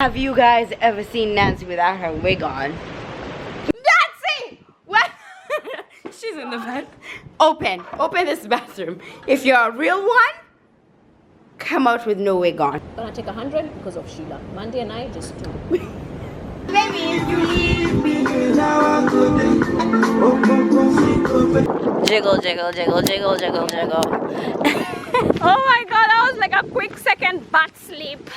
Have you guys ever seen Nancy without her wig on? Nancy! What? She's in the bed. Open this bathroom. If you're a real one, come out with no wig on. I'm gonna take 100 because of Sheila. Mandi and I just 2. Baby, jiggle, jiggle, jiggle, jiggle, jiggle, jiggle. Oh my god, that was like a quick second butt sleep.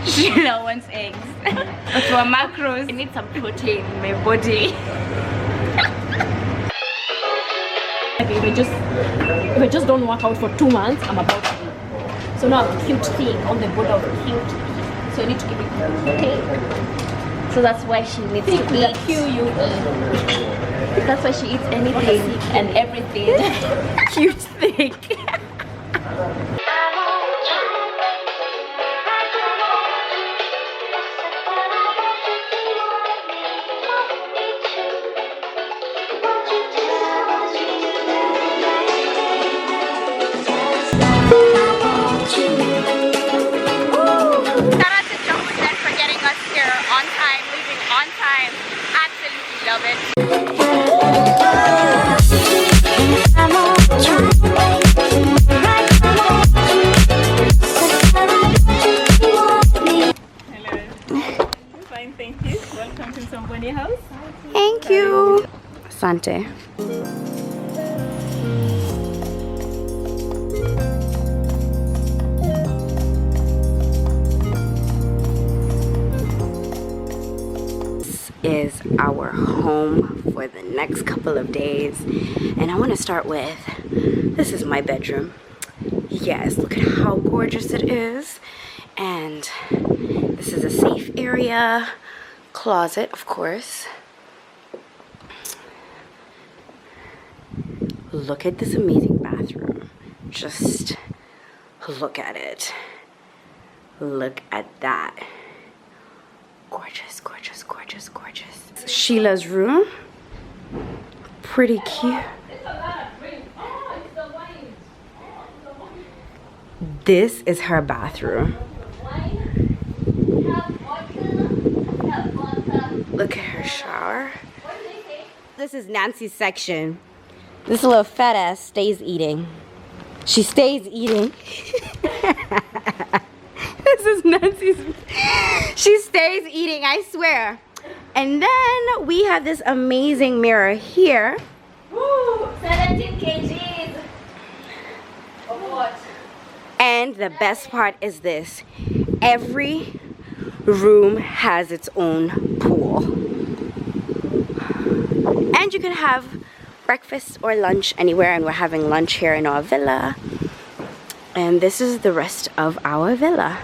Sheila wants eggs. But for macros, I need some protein in my body. If I just don't work out for 2 months, I'm about to be. So now I'm a cute thing on the border of cute. So I need to keep it cute. So that's why she needs to eat. That's why she eats anything and everything. Cute thick. Love it. Hello. Fine, thank you. Welcome to Msambweni house. Thank you. Asante. Is our home for the next couple of days, and I want to start with, this is my bedroom. Yes, look at how gorgeous it is, and this is a safe area, closet of course. Look at this amazing bathroom. Just look at it. Look at that. Gorgeous, gorgeous, gorgeous, gorgeous. Sheila's room. Pretty cute. This is her bathroom. Look at her shower. This is Nancy's section. This little fat ass stays eating. She stays eating. This is Nancy's. She stays eating, I swear. And then we have this amazing mirror here. Woo! 17 kgs. Of what? And the best part is this. Every room has its own pool. And you can have breakfast or lunch anywhere, and we're having lunch here in our villa. And this is the rest of our villa.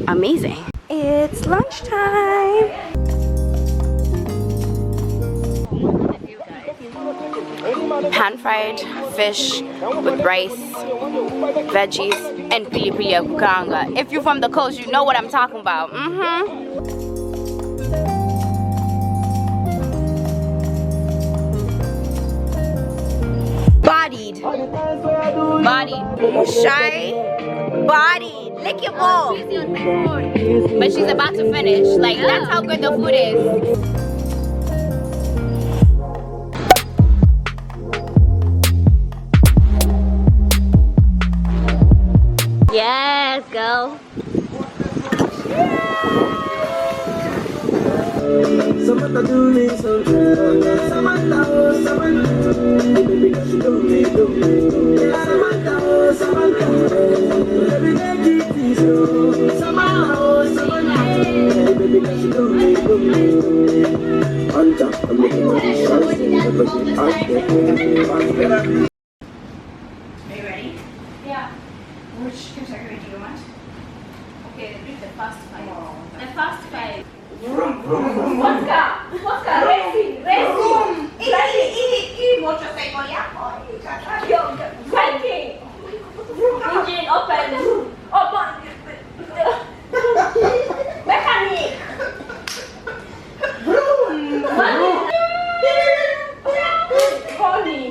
Amazing. It's lunchtime. Pan-fried fish with rice, veggies, and pili-pili ya kukanga. If you're from the coast, you know what I'm talking about. Bodied. Bodied. Shy. Bodied. Lick your bowl. But she's about to finish. Like, that's how good the food is. Yes, go. ready? Yeah. Which category do you want? Okay, read the first five. Oh, The first five. Vodka! Vodka! Racing! Racing! Hii motorcycle yako. Fighting. Engine open. Open. Mechanic! Pony.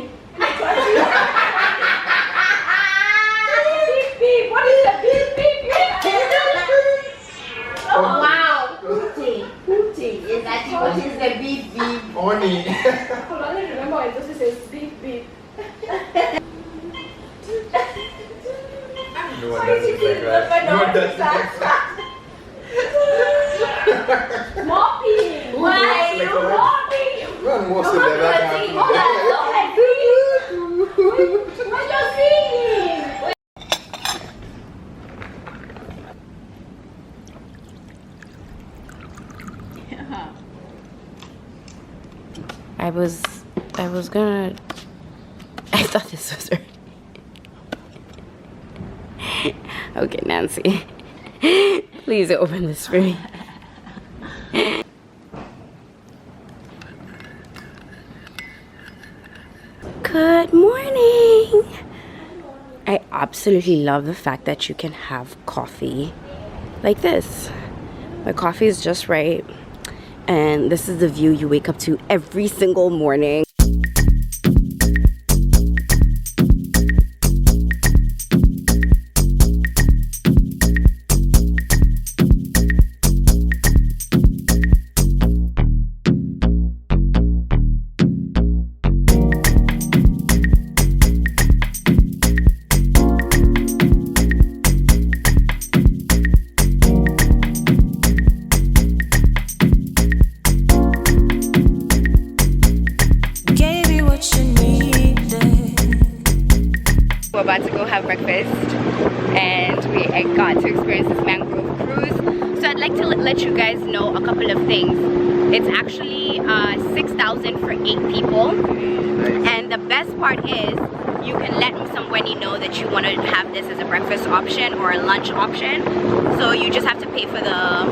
Beep beep! What is the beep beep? Oh wow! Hooting. Yes, I think what is the beep beep? Oni. Hold on, let me remember when Josie says beep beep. No one does it like that. No one does it like that. Mopping. Why are you mopping? Man, most of them are What you singing? I was gonna. I thought this was her. Okay, Nancy. Please open this for me. Good morning. I absolutely love the fact that you can have coffee like this. My coffee is just right. And this is the view you wake up to every single morning. We're about to go have breakfast and we got to experience this mangrove cruise. So I'd like to let you guys know a couple of things. It's actually 6,000 for 8 people. And the best part is you can let Msambweni know that you want to have this as a breakfast option or a lunch option. So you just have to pay for the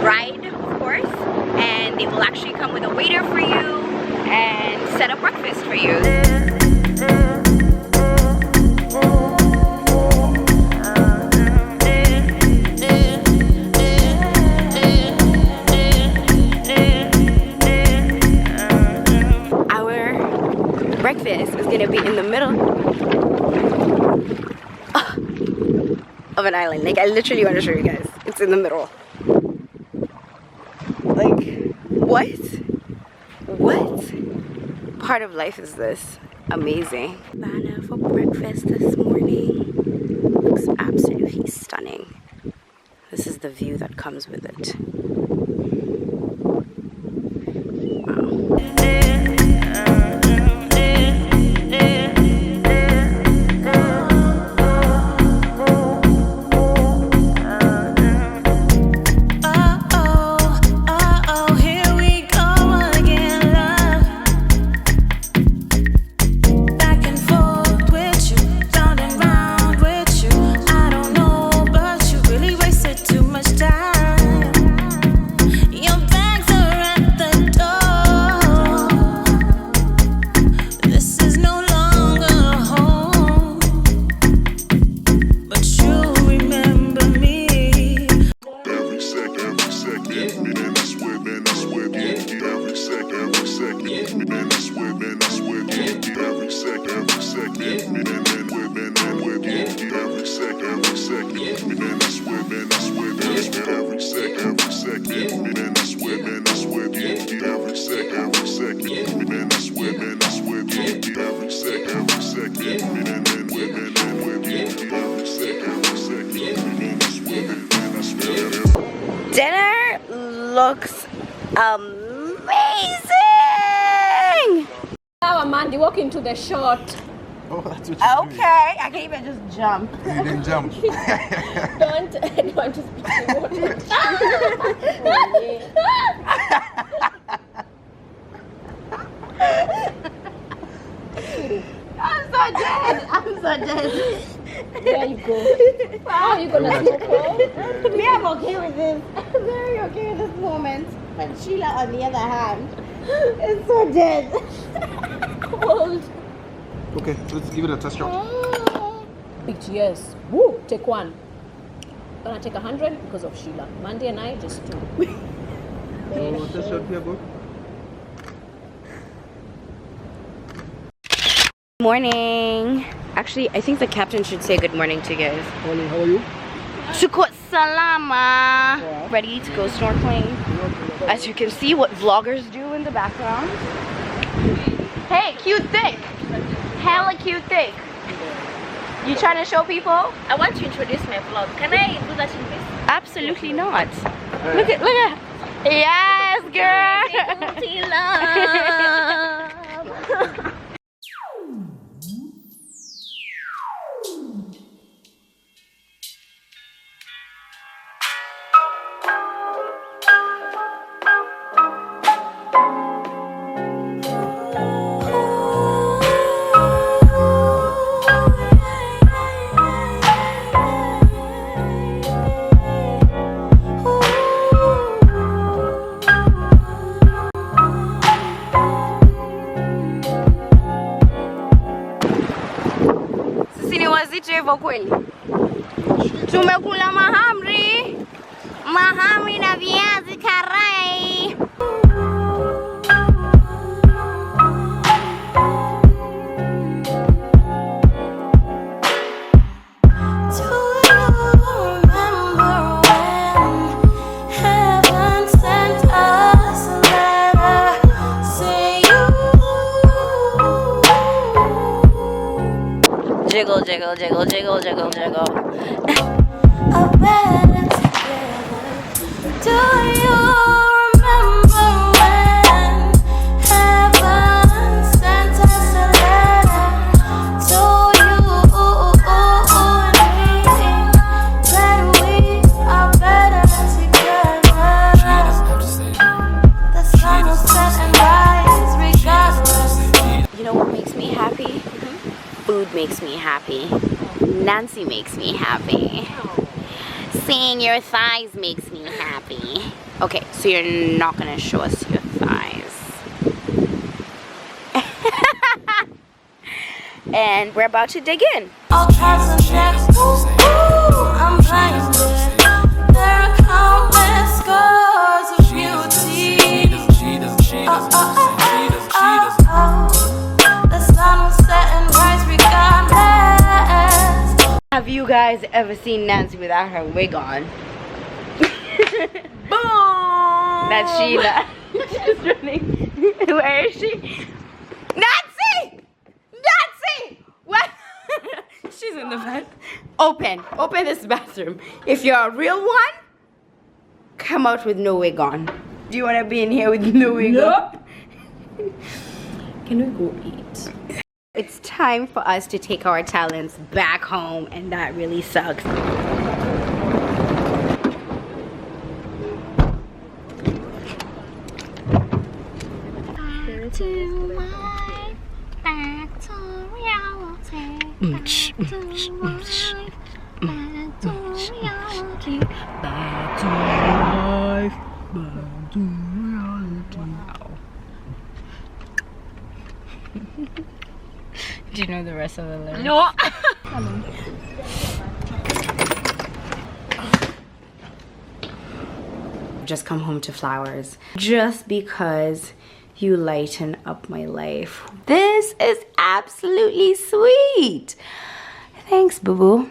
ride, of course, and they will actually come with a waiter for you and set up breakfast for you. Breakfast is gonna be in the middle of an island. Like, I literally want to show you guys. It's in the middle. Like, what part of life is this? Amazing. Banana for breakfast this morning. Looks absolutely stunning. This is the view that comes with it. Wow. Dinner looks amazing! Now Mandi, walk into the shot. Oh, that's what you're doing. Okay, I can't even just jump. You didn't jump. Don't just be water. I'm so dead. There you go. How are you gonna snorkel? Me, I'm okay with this. I'm very okay with this moment. But Sheila, on the other hand, is so dead. Cold. Okay, let's give it a test shot. Picture, yes. Woo! Take one. Gonna take 100 because of Sheila. Mandi and I just 2. So, test shot here, bro. Morning. Actually, I think the captain should say good morning to you guys. Morning, how are you? Shukut salama. Ready to go snorkeling. As you can see what vloggers do in the background. Hey, cute thick. Hella cute thick. You trying to show people? I want to introduce my vlog. Can I do that in this? Absolutely not. Look at. Yes, girl. Hivyo kweli tumekula mahamri na viazi karai. Jiggle, jiggle, jiggle, jiggle, jiggle, jiggle. Do you remember when heaven sent us a letter to you that we are better together? The sun will set and rise regardless. You know what makes me happy? Food makes me happy. Nancy makes me happy. Seeing your thighs makes me happy. Okay, so you're not gonna show us your thighs. And we're about to dig in. I'm blinded. There are countless scars of beauty. The sun will set and rise regardless. Have you guys ever seen Nancy without her wig on? Boom! That's Sheila. She's running. Where is she? Nancy! Nancy! What? She's in the bath. Open this bathroom. If you're a real one, come out with no wig on. Do you want to be in here with no wig on? Can we go eat? It's time for us to take our talents back home, and that really sucks. Do you know the rest of the lyrics? No. Just come home to flowers. Just because you lighten up my life. This is absolutely sweet. Thanks, boo-boo.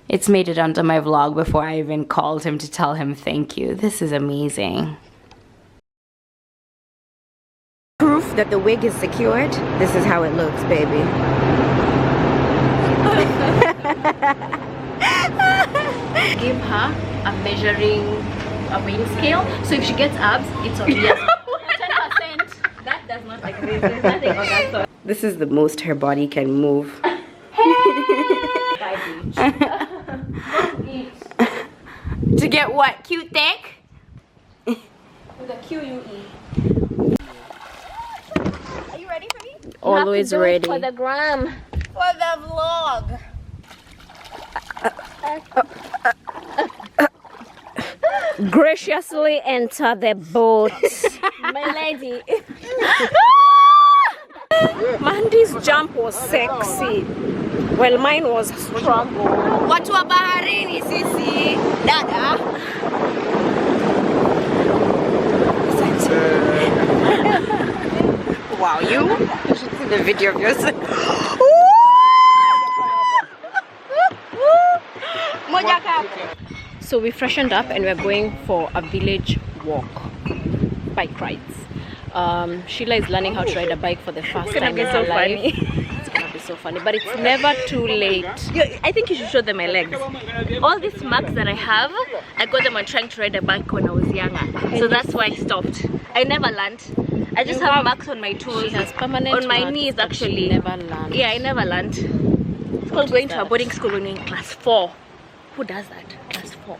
It's made it onto my vlog before I even called him to tell him thank you. This is amazing. Proof that the wig is secured. This is how it looks, baby. Give her a weighing scale. So if she gets abs, it's on yes. 10%. That does not exist. There's nothing on that sort. This is the most her body can move. To get what? Cute dick? With a QUE. Are you ready for me? Always ready. For the gram. For the vlog. Graciously enter the boat. My lady. Mandi's jump was sexy. Well, mine was struggle. Watu wa baharini sisi. Dada. Wow, you should see the video of yourself. So we freshened up and we're going for a village walk, bike rides. Sheila is learning how to ride a bike for the first time in her life. It's gonna be so funny, but it's never too late. I think you should show them my legs. All these marks that I have, I got them on trying to ride a bike when I was younger. So that's why I stopped. I never learned. I just have marks on my toes. She has permanent on my marks, knees but actually. she never learned. Yeah, I never learned. It's called going to a boarding school when you're in class 4. Who does that? Class 4.